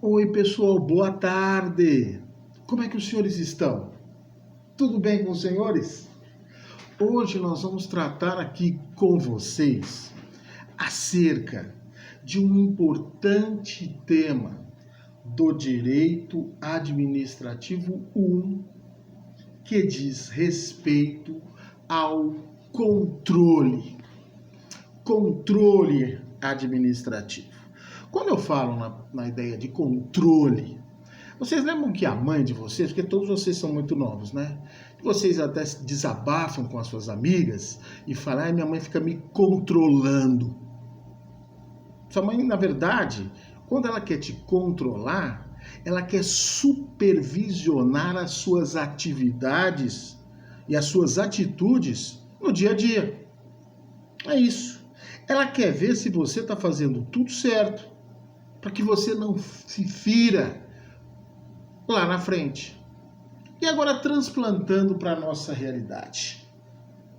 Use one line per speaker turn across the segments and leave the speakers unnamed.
Oi, pessoal, boa tarde. Como é que os senhores estão? Tudo bem com os senhores? Hoje nós vamos tratar aqui com vocês acerca de um importante tema do direito administrativo 1, que diz respeito ao controle administrativo. Quando eu falo na ideia de controle, vocês lembram que a mãe de vocês, porque todos vocês são muito novos, né? Vocês até desabafam com as suas amigas e falam, minha mãe fica me controlando. Sua mãe, na verdade, quando ela quer te controlar, ela quer supervisionar as suas atividades e as suas atitudes no dia a dia. É isso. Ela quer ver se você está fazendo tudo certo, para que você não se fira lá na frente. E agora transplantando para a nossa realidade,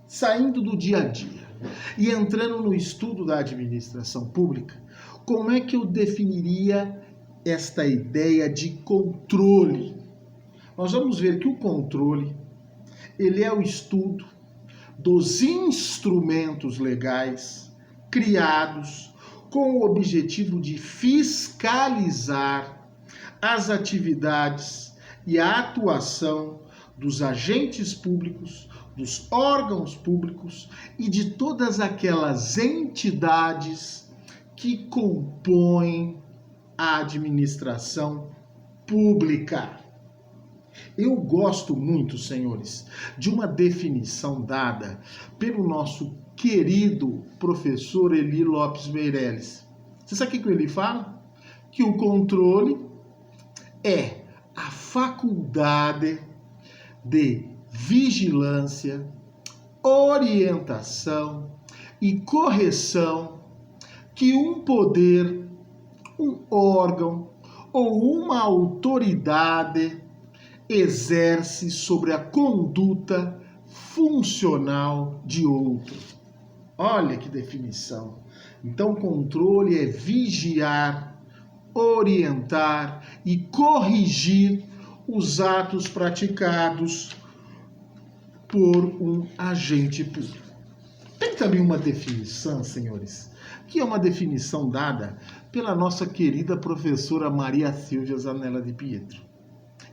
saindo do dia a dia e entrando no estudo da administração pública, como é que eu definiria esta ideia de controle? Nós vamos ver que o controle, ele é o estudo dos instrumentos legais criados com o objetivo de fiscalizar as atividades e a atuação dos agentes públicos, dos órgãos públicos e de todas aquelas entidades que compõem a administração pública. Eu gosto muito, senhores, de uma definição dada pelo nosso querido professor Eli Lopes Meireles. Você sabe o que ele fala? Que o controle é a faculdade de vigilância, orientação e correção que um poder, um órgão ou uma autoridade exerce sobre a conduta funcional de outro. Olha que definição. Então, controle é vigiar, orientar e corrigir os atos praticados por um agente público. Tem também uma definição, senhores, que é uma definição dada pela nossa querida professora Maria Silvia Zanella de Pietro.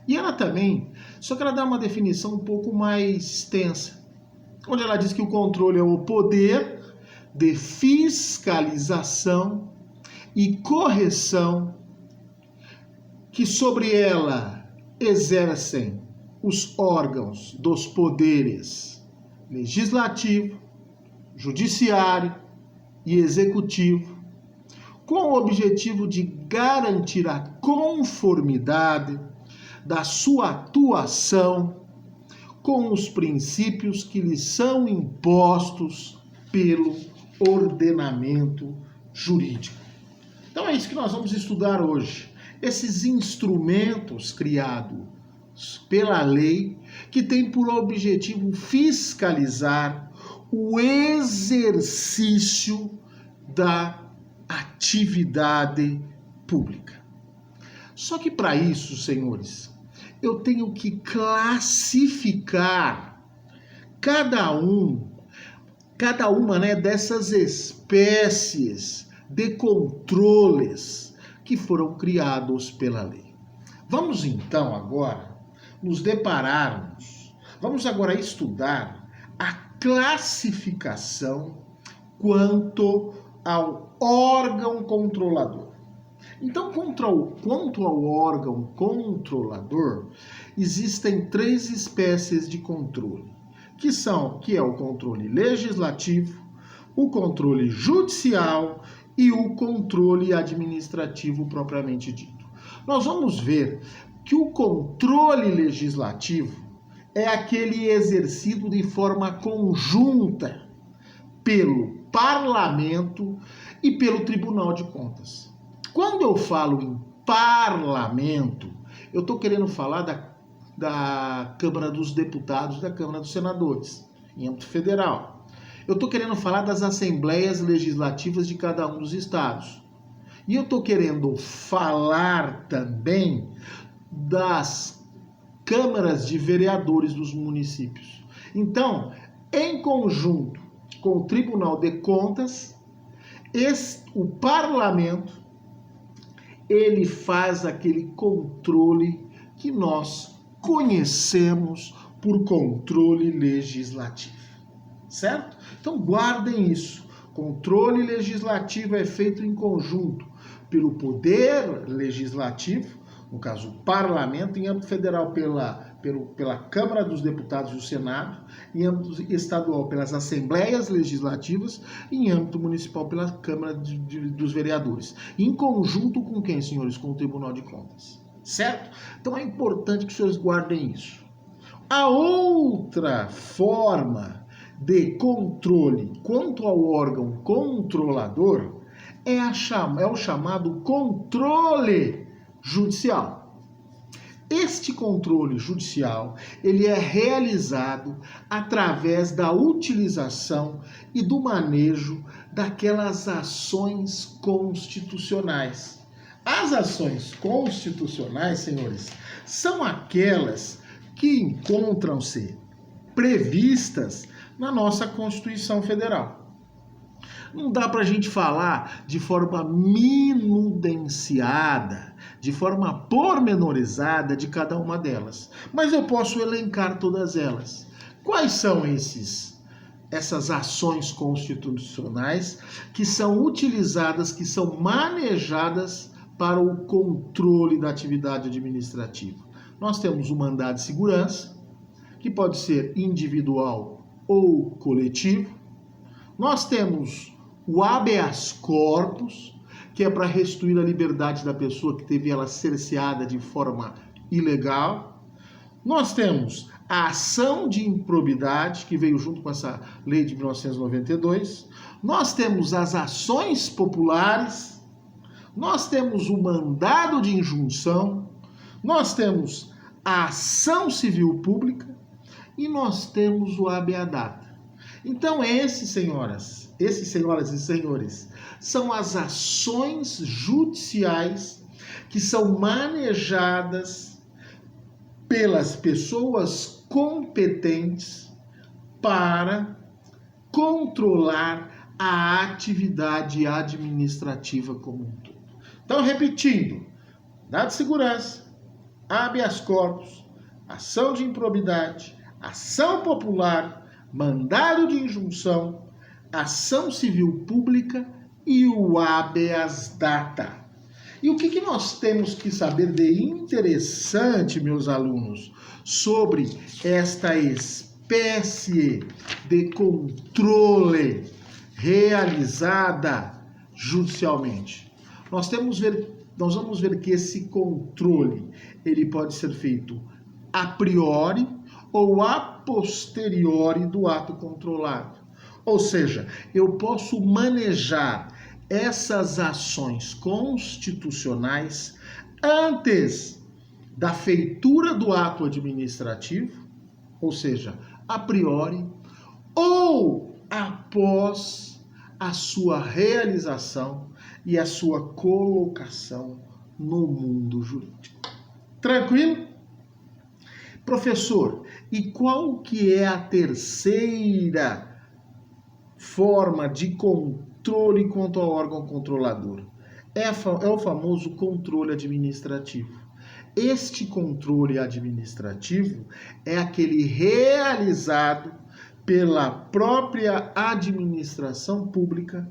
E ela também, só que ela dá uma definição um pouco mais extensa, onde ela diz que o controle é o poder de fiscalização e correção que sobre ela exercem os órgãos dos poderes legislativo, judiciário e executivo, com o objetivo de garantir a conformidade da sua atuação com os princípios que lhes são impostos pelo ordenamento jurídico. Então é isso que nós vamos estudar hoje. Esses instrumentos criados pela lei que tem por objetivo fiscalizar o exercício da atividade pública. Só que para isso, senhores, eu tenho que classificar cada uma dessas espécies de controles que foram criados pela lei. Vamos então agora nos depararmos, vamos agora estudar a classificação quanto ao órgão controlador. Então, quanto ao órgão controlador, existem três espécies de controle, que é o controle legislativo, o controle judicial e o controle administrativo propriamente dito. Nós vamos ver que o controle legislativo é aquele exercido de forma conjunta pelo parlamento e pelo Tribunal de Contas. Quando eu falo em parlamento, eu estou querendo falar da Câmara dos Deputados, da Câmara dos Senadores, em âmbito federal. Eu estou querendo falar das assembleias legislativas de cada um dos estados. E eu estou querendo falar também das câmaras de vereadores dos municípios. Então, em conjunto com o Tribunal de Contas, o parlamento, ele faz aquele controle que nós conhecemos por controle legislativo, certo? Então guardem isso. Controle legislativo é feito em conjunto pelo Poder Legislativo, no caso o Parlamento, em âmbito federal pela Câmara dos Deputados e o Senado, em âmbito estadual pelas Assembleias Legislativas e em âmbito municipal pela Câmara dos Vereadores. Em conjunto com quem, senhores? Com o Tribunal de Contas, certo? Então é importante que os senhores guardem isso. A outra forma de controle quanto ao órgão controlador é o chamado controle judicial. Este controle judicial, ele é realizado através da utilização e do manejo daquelas ações constitucionais. As ações constitucionais, senhores, são aquelas que encontram-se previstas na nossa Constituição Federal. Não dá para a gente falar de forma minudenciada, de forma pormenorizada de cada uma delas, mas eu posso elencar todas elas. Quais são essas ações constitucionais que são utilizadas, que são manejadas para o controle da atividade administrativa? Nós temos o mandado de segurança, que pode ser individual ou coletivo. Nós temos o habeas corpus, que é para restituir a liberdade da pessoa que teve ela cerceada de forma ilegal. Nós temos a ação de improbidade, que veio junto com essa lei de 1992. Nós temos as ações populares. Nós temos o mandado de injunção. Nós temos a ação civil pública e nós temos o habeas data. Então, esses, senhoras e senhores, são as ações judiciais que são manejadas pelas pessoas competentes para controlar a atividade administrativa como um todo. Então, repetindo, mandado de segurança, habeas corpus, ação de improbidade, ação popular, mandado de injunção, ação civil pública e o habeas data. E o que nós temos que saber de interessante, meus alunos, sobre esta espécie de controle realizada judicialmente? Nós vamos ver que esse controle ele pode ser feito a priori ou a posteriori do ato controlado. Ou seja, eu posso manejar essas ações constitucionais antes da feitura do ato administrativo, ou seja, a priori, ou após a sua realização e a sua colocação no mundo jurídico. Tranquilo? Professor, e qual que é a terceira forma de controle quanto ao órgão controlador? É o famoso controle administrativo. Este controle administrativo é aquele realizado pela própria administração pública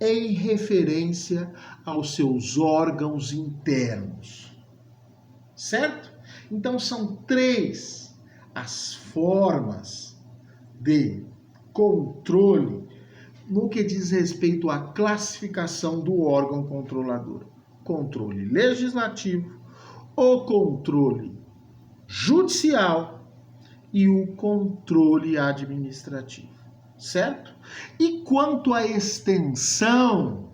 em referência aos seus órgãos internos. Certo? Então são três as formas de controle no que diz respeito à classificação do órgão controlador: controle legislativo, o controle judicial e o controle administrativo, certo? E quanto à extensão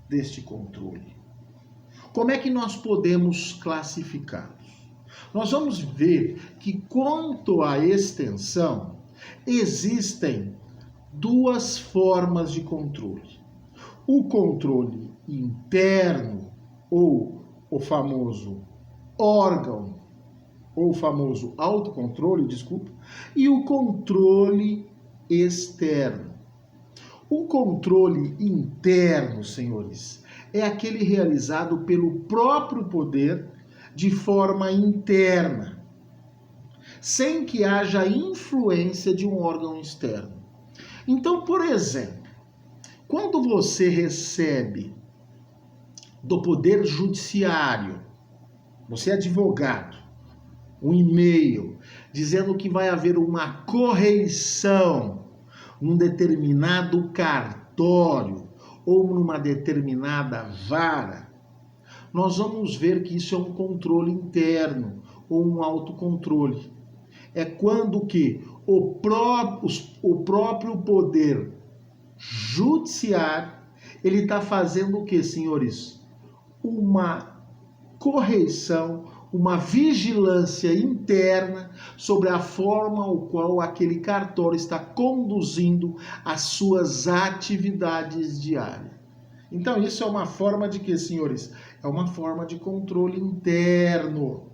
deste controle, como é que nós podemos classificá-los? Nós vamos ver que quanto à extensão, existem duas formas de controle: o controle interno, ou o famoso órgão, ou o famoso autocontrole, desculpa, e o controle externo. O controle interno, senhores, é aquele realizado pelo próprio poder de forma interna, sem que haja influência de um órgão externo. Então, por exemplo, quando você recebe do Poder Judiciário, você é advogado, um e-mail dizendo que vai haver uma correição num determinado cartório ou numa determinada vara, nós vamos ver que isso é um controle interno ou um autocontrole. É quando que o próprio poder judiciário, ele está fazendo o que, senhores? Uma correição, uma vigilância interna sobre a forma ao qual aquele cartório está conduzindo as suas atividades diárias. Então, isso é uma forma de quê, senhores? É uma forma de controle interno.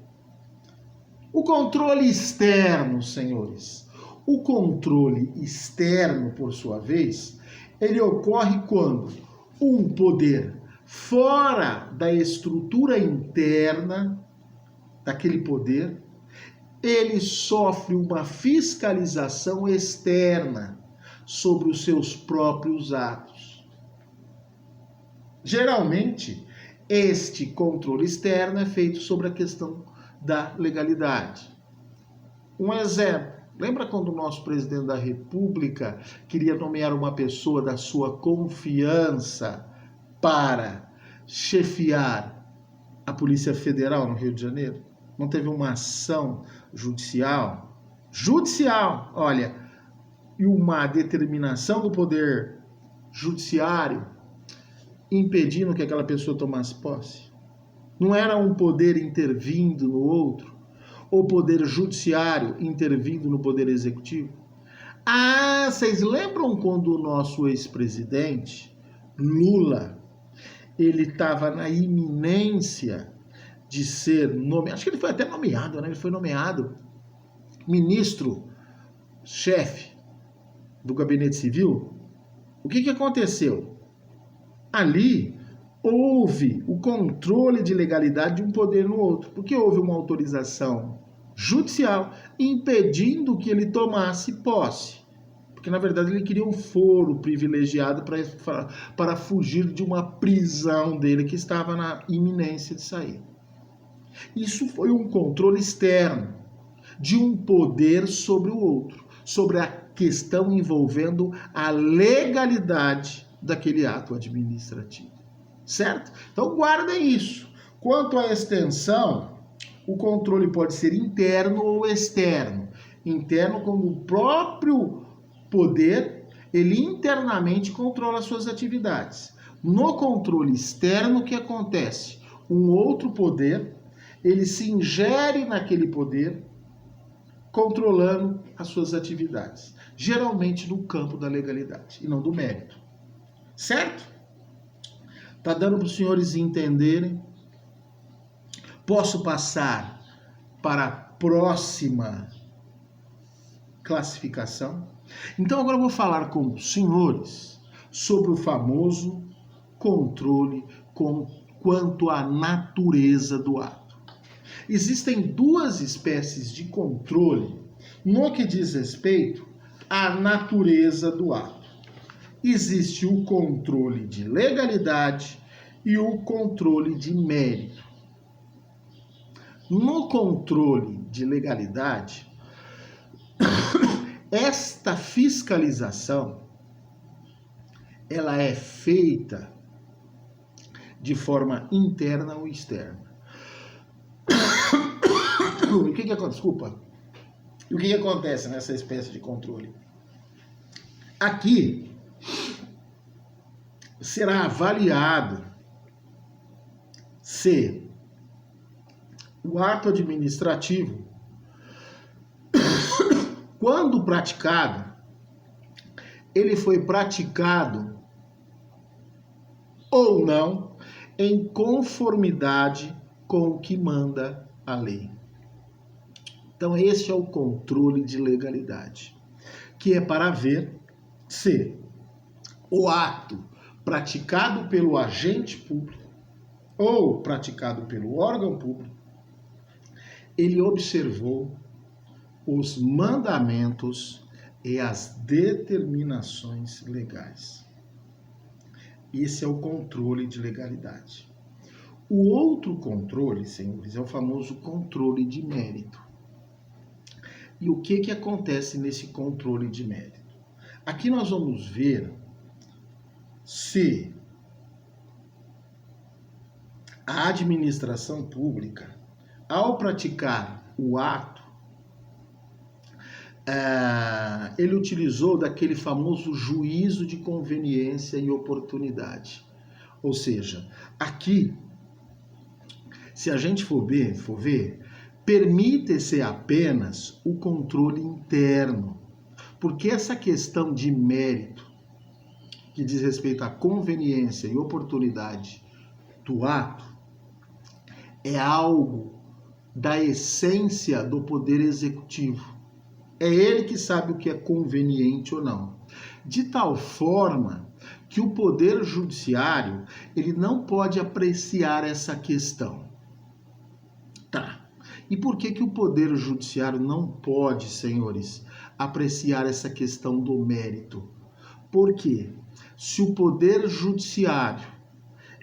O controle externo, senhores. O controle externo, por sua vez, ele ocorre quando um poder fora da estrutura interna daquele poder, ele sofre uma fiscalização externa sobre os seus próprios atos. Geralmente, este controle externo é feito sobre a questão da legalidade. Um exemplo, lembra quando o nosso presidente da República queria nomear uma pessoa da sua confiança para chefiar a Polícia Federal no Rio de Janeiro? Não teve uma ação judicial, olha, e uma determinação do Poder Judiciário impedindo que aquela pessoa tomasse posse? Não era um poder intervindo no outro? Ou Poder Judiciário intervindo no Poder Executivo? Ah, vocês lembram quando o nosso ex-presidente, Lula, ele estava na iminência de ser nomeado, acho que ele foi até nomeado, né? Ele foi nomeado ministro-chefe do Gabinete Civil. O que aconteceu? Ali houve o controle de legalidade de um poder no outro, porque houve uma autorização judicial impedindo que ele tomasse posse. Porque, na verdade, ele queria um foro privilegiado para fugir de uma prisão dele que estava na iminência de sair. Isso foi um controle externo de um poder sobre o outro, sobre a questão envolvendo a legalidade daquele ato administrativo. Certo? Então guardem isso. Quanto à extensão, o controle pode ser interno ou externo. Interno, como o próprio poder, ele internamente controla as suas atividades. No controle externo, o que acontece? Um outro poder, ele se ingere naquele poder, controlando as suas atividades. Geralmente no campo da legalidade e não do mérito. Certo? Tá dando para os senhores entenderem? Posso passar para a próxima classificação? Então agora eu vou falar com os senhores sobre o famoso controle quanto à natureza do ato. Existem duas espécies de controle no que diz respeito à natureza do ato. Existe o controle de legalidade e o controle de mérito. No controle de legalidade, esta fiscalização, ela é feita de forma interna ou externa. O que acontece? Desculpa. E o que acontece nessa espécie de controle? Aqui será avaliado se o ato administrativo, quando praticado, ele foi praticado ou não, em conformidade com o que manda a lei. Então, esse é o controle de legalidade, que é para ver se o ato praticado pelo agente público ou praticado pelo órgão público, ele observou os mandamentos e as determinações legais. Esse é o controle de legalidade. O outro controle, senhores, é o famoso controle de mérito. E o que acontece nesse controle de mérito? Aqui nós vamos ver se a administração pública, ao praticar o ato, ele utilizou daquele famoso juízo de conveniência e oportunidade. Ou seja, aqui, se a gente for ver, permite-se apenas o controle interno, porque essa questão de mérito, que diz respeito à conveniência e oportunidade do ato, é algo da essência do poder executivo. É ele que sabe o que é conveniente ou não. De tal forma que o poder judiciário, ele não pode apreciar essa questão. Tá. E por que o poder judiciário não pode, senhores, apreciar essa questão do mérito? Porque se o poder judiciário,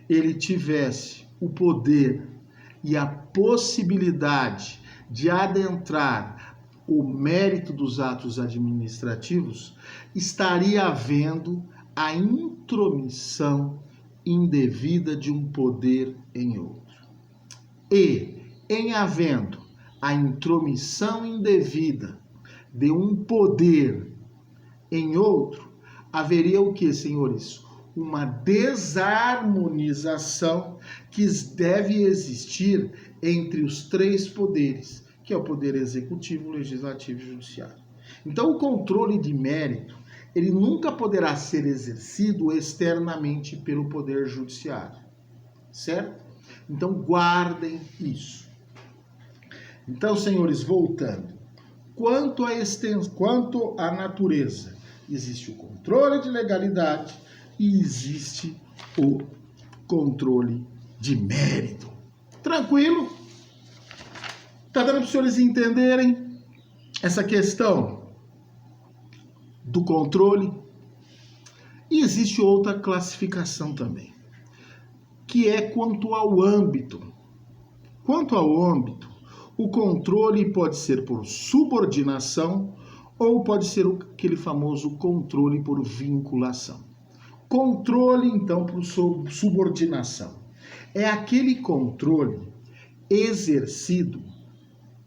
ele tivesse o poder e a possibilidade de adentrar o mérito dos atos administrativos, estaria havendo a intromissão indevida de um poder em outro. E, em havendo a intromissão indevida de um poder em outro, haveria o que, senhores? Uma desarmonização que deve existir entre os três poderes, que é o poder executivo, legislativo e judiciário. Então, o controle de mérito, ele nunca poderá ser exercido externamente pelo poder judiciário, certo? Então, guardem isso. Então, senhores, voltando. Quanto à natureza, existe o controle de legalidade e existe o controle de mérito. Tranquilo? Tá dando para os senhores entenderem essa questão do controle? E existe outra classificação também, que é quanto ao âmbito. Quanto ao âmbito, o controle pode ser por subordinação ou pode ser aquele famoso controle por vinculação. Controle, então, por subordinação. É aquele controle exercido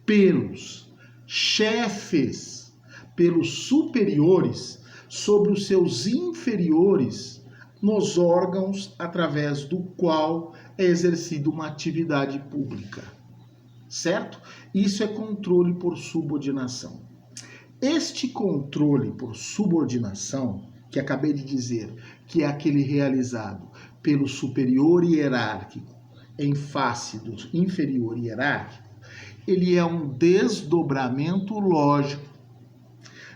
pelos chefes, pelos superiores, sobre os seus inferiores, nos órgãos através do qual é exercida uma atividade pública. Certo? Isso é controle por subordinação. Este controle por subordinação, que acabei de dizer, que é aquele realizado pelo superior hierárquico em face do inferior hierárquico, ele é um desdobramento lógico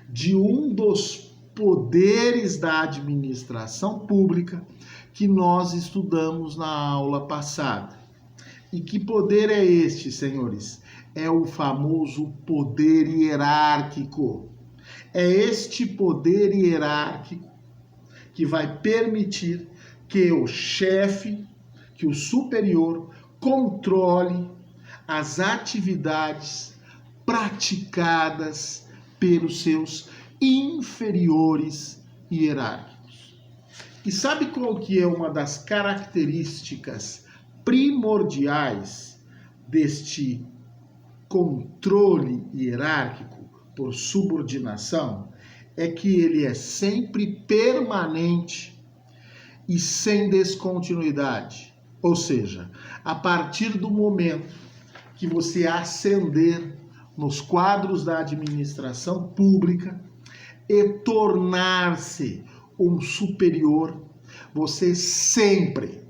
de um dos poderes da administração pública que nós estudamos na aula passada. E que poder é este, senhores? É o famoso poder hierárquico. É este poder hierárquico que vai permitir que o chefe, que o superior, controle as atividades praticadas pelos seus inferiores hierárquicos. E sabe qual que é uma das características primordiais deste controle hierárquico por subordinação? É que ele é sempre permanente e sem descontinuidade. Ou seja, a partir do momento que você ascender nos quadros da administração pública e tornar-se um superior, você sempre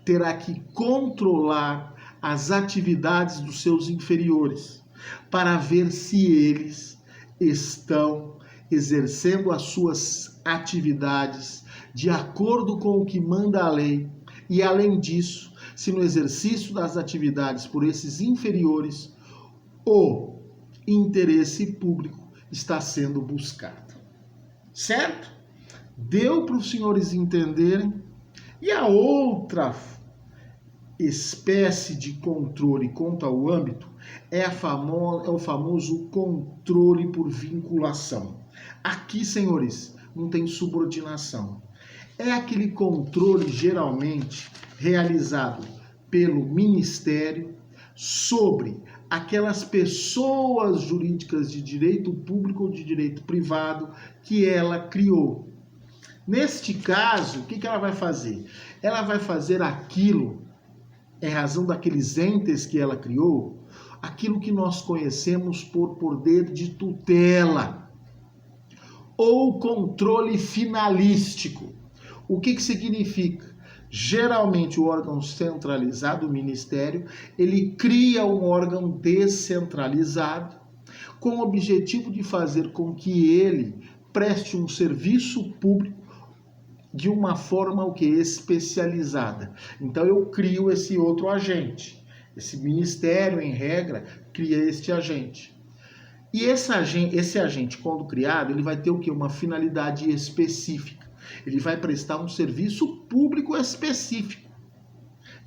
terá que controlar as atividades dos seus inferiores para ver se eles estão exercendo as suas atividades de acordo com o que manda a lei. E além disso, se no exercício das atividades por esses inferiores, o interesse público está sendo buscado. Certo? Deu para os senhores entenderem? E a outra espécie de controle quanto ao âmbito é o famoso controle por vinculação. Aqui, senhores, não tem subordinação. É aquele controle geralmente realizado pelo Ministério sobre aquelas pessoas jurídicas de direito público ou de direito privado que ela criou. Neste caso, o que ela vai fazer? Ela vai fazer aquilo, em razão daqueles entes que ela criou, aquilo que nós conhecemos por poder de tutela ou controle finalístico. O que significa? Geralmente o órgão centralizado, o Ministério, ele cria um órgão descentralizado com o objetivo de fazer com que ele preste um serviço público de uma forma especializada. Então eu crio esse outro agente. Esse ministério, em regra, cria este agente. E esse agente, quando criado, ele vai ter o quê? Uma finalidade específica. Ele vai prestar um serviço público específico.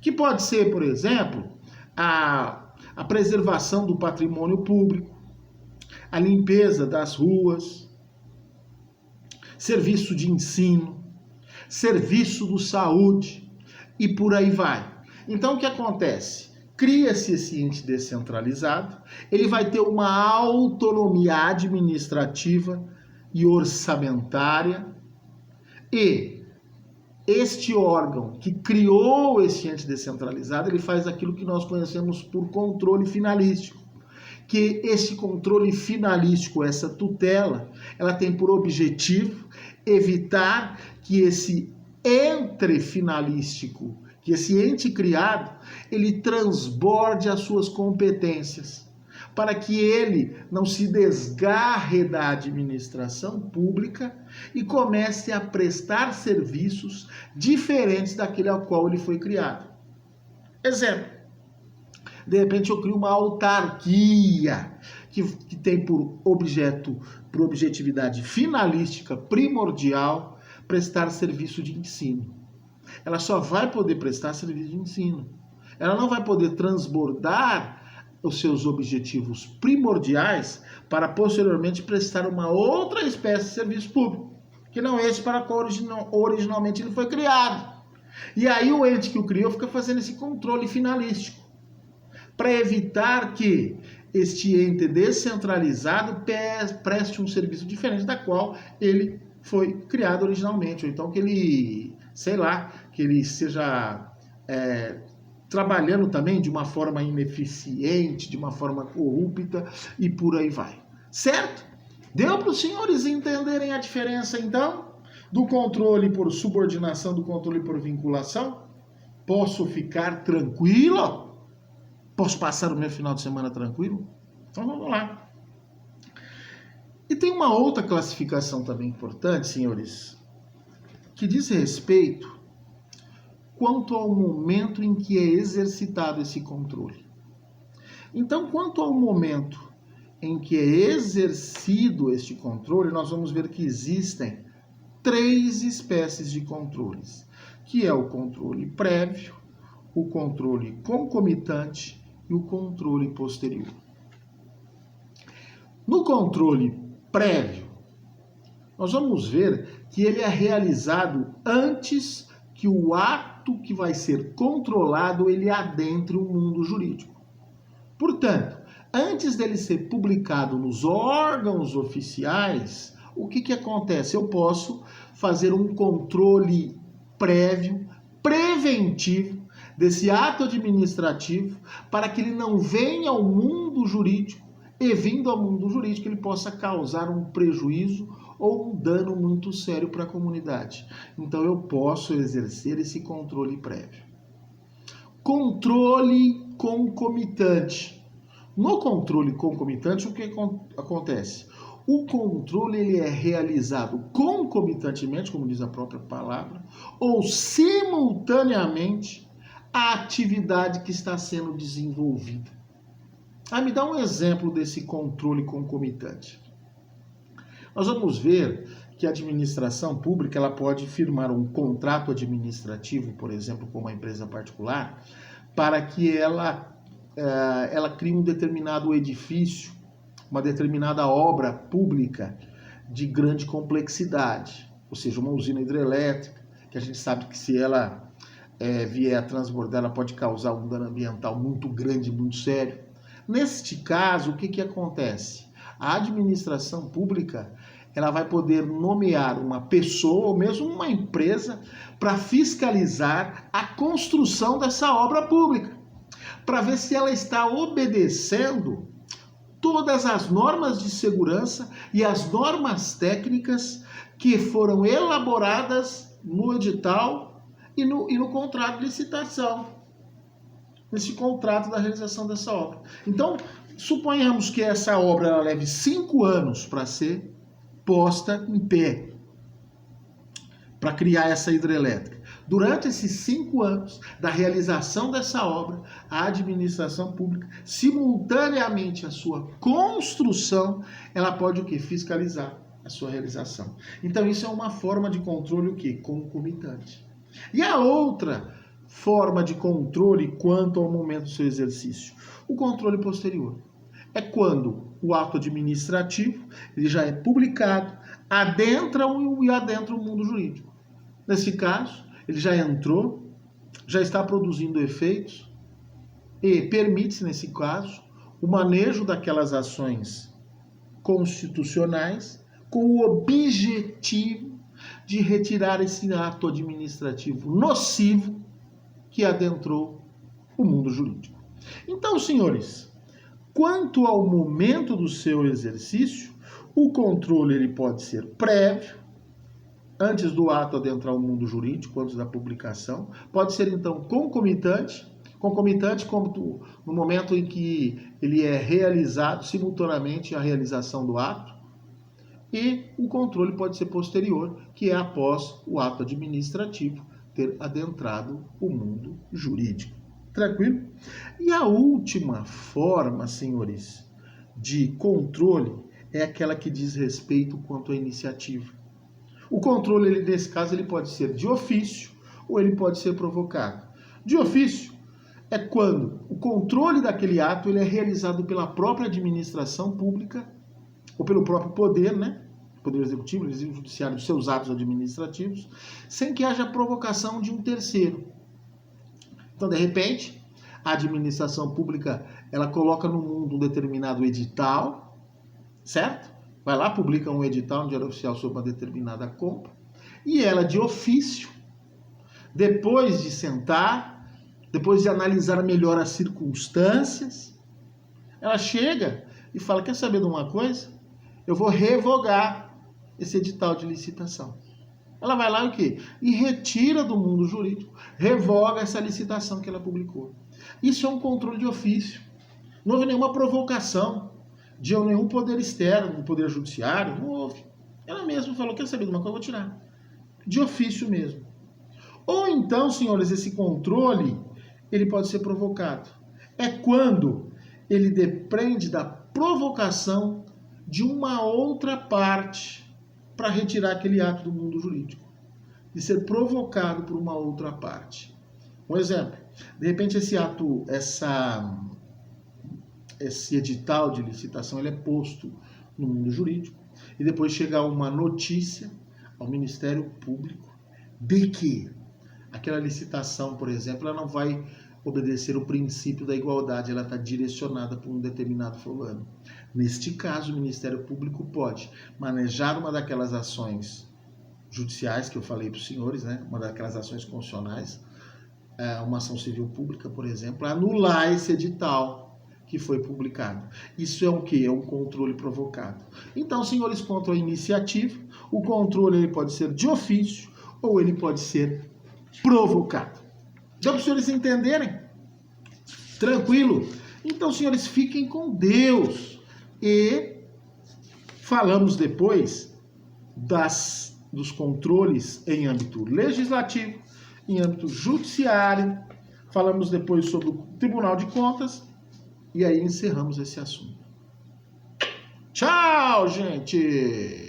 Que pode ser, por exemplo, a preservação do patrimônio público, a limpeza das ruas, serviço de ensino, serviço de saúde e por aí vai. Então o que acontece? Cria-se esse ente descentralizado, ele vai ter uma autonomia administrativa e orçamentária, e este órgão que criou esse ente descentralizado, ele faz aquilo que nós conhecemos por controle finalístico. Que esse controle finalístico, essa tutela, ela tem por objetivo evitar que esse ente finalístico, que esse ente criado, ele transborde as suas competências, para que ele não se desgarre da administração pública e comece a prestar serviços diferentes daquele ao qual ele foi criado. Exemplo. De repente eu crio uma autarquia que tem por objetividade finalística primordial prestar serviço de ensino. Ela só vai poder prestar serviço de ensino. Ela não vai poder transbordar os seus objetivos primordiais para posteriormente prestar uma outra espécie de serviço público, que não é esse para o qual originalmente ele foi criado. E aí o ente que o criou fica fazendo esse controle finalístico, para evitar que este ente descentralizado preste um serviço diferente da qual ele foi criado originalmente, ou então que ele, que ele seja trabalhando também de uma forma ineficiente, de uma forma corrupta e por aí vai. Certo? Deu para os senhores entenderem a diferença, então, do controle por subordinação, do controle por vinculação? Posso ficar tranquilo? Posso passar o meu final de semana tranquilo? Então vamos lá. E tem uma outra classificação também importante, senhores, que diz respeito quanto ao momento em que é exercitado esse controle. Então, quanto ao momento em que é exercido este controle, nós vamos ver que existem 3 espécies de controles, que é o controle prévio, o controle concomitante e o controle posterior. No controle prévio, nós vamos ver que ele é realizado antes que o ato que vai ser controlado ele adentre o mundo jurídico. Portanto, antes dele ser publicado nos órgãos oficiais, o que acontece? Eu posso fazer um controle prévio, preventivo, desse ato administrativo, para que ele não venha ao mundo jurídico, e vindo ao mundo jurídico ele possa causar um prejuízo ou um dano muito sério para a comunidade. Então eu posso exercer esse controle prévio. Controle concomitante. No controle concomitante, o que acontece? O controle ele é realizado concomitantemente, como diz a própria palavra, ou simultaneamente à atividade que está sendo desenvolvida. Me dá um exemplo desse controle concomitante. Nós vamos ver que a administração pública ela pode firmar um contrato administrativo, por exemplo, com uma empresa particular, para que ela crie um determinado edifício, uma determinada obra pública de grande complexidade, ou seja, uma usina hidrelétrica, que a gente sabe que se ela vier a transbordar, ela pode causar um dano ambiental muito grande, muito sério. Neste caso, o que acontece? A administração pública ela vai poder nomear uma pessoa ou mesmo uma empresa para fiscalizar a construção dessa obra pública, para ver se ela está obedecendo todas as normas de segurança e as normas técnicas que foram elaboradas no edital e no contrato de licitação, nesse contrato da realização dessa obra. Então, suponhamos que essa obra ela leve 5 anos para ser posta em pé, para criar essa hidrelétrica. Durante esses 5 anos da realização dessa obra, a administração pública, simultaneamente à sua construção, ela pode o quê? Fiscalizar a sua realização. Então isso é uma forma de controle o quê? Concomitante. E a outra forma de controle quanto ao momento do seu exercício? O controle posterior. É quando o ato administrativo ele já é publicado, adentra o mundo jurídico. Nesse caso, ele já entrou, já está produzindo efeitos e permite-se, nesse caso, o manejo daquelas ações constitucionais com o objetivo de retirar esse ato administrativo nocivo que adentrou o mundo jurídico. Então, senhores, quanto ao momento do seu exercício, o controle ele pode ser prévio, antes do ato adentrar o mundo jurídico, antes da publicação. Pode ser, então, concomitante como no momento em que ele é realizado simultaneamente à realização do ato. E o controle pode ser posterior, que é após o ato administrativo ter adentrado o mundo jurídico. Tranquilo? E a última forma, senhores, de controle é aquela que diz respeito quanto à iniciativa. O controle, ele, nesse caso, ele pode ser de ofício ou ele pode ser provocado. De ofício é quando o controle daquele ato ele é realizado pela própria administração pública ou pelo próprio poder, né? Poder Executivo, Legislativo, Judiciário, dos seus atos administrativos, sem que haja provocação de um terceiro. Então, de repente, a administração pública ela coloca no mundo um determinado edital, certo? Vai lá, publica um edital no Diário Oficial sobre uma determinada compra, e ela, de ofício, depois de sentar, depois de analisar melhor as circunstâncias, ela chega e fala, quer saber de uma coisa? Eu vou revogar esse edital de licitação. Ela vai lá e o quê? E retira do mundo jurídico, revoga essa licitação que ela publicou. Isso é um controle de ofício. Não houve nenhuma provocação de nenhum poder externo, um poder judiciário, não houve. Ela mesma falou, quer saber de uma coisa? Eu vou tirar. De ofício mesmo. Ou então, senhores, esse controle, ele pode ser provocado. É quando ele depende da provocação de uma outra parte para retirar aquele ato do mundo jurídico. De ser provocado por uma outra parte. Um exemplo, de repente esse ato, esse edital de licitação ele é posto no mundo jurídico e depois chega uma notícia ao Ministério Público de que aquela licitação, por exemplo, ela não vai obedecer o princípio da igualdade, ela está direcionada para um determinado fulano. Neste caso, o Ministério Público pode manejar uma daquelas ações judiciais que eu falei para os senhores, né? Uma daquelas ações constitucionais, uma ação civil pública, por exemplo, anular esse edital que foi publicado. Isso é o quê? É um controle provocado. Então, senhores, contra a iniciativa, o controle ele pode ser de ofício ou ele pode ser provocado. Deu para os senhores entenderem? Tranquilo? Então, senhores, fiquem com Deus. E falamos depois dos controles em âmbito legislativo, em âmbito judiciário. Falamos depois sobre o Tribunal de Contas. E aí encerramos esse assunto. Tchau, gente!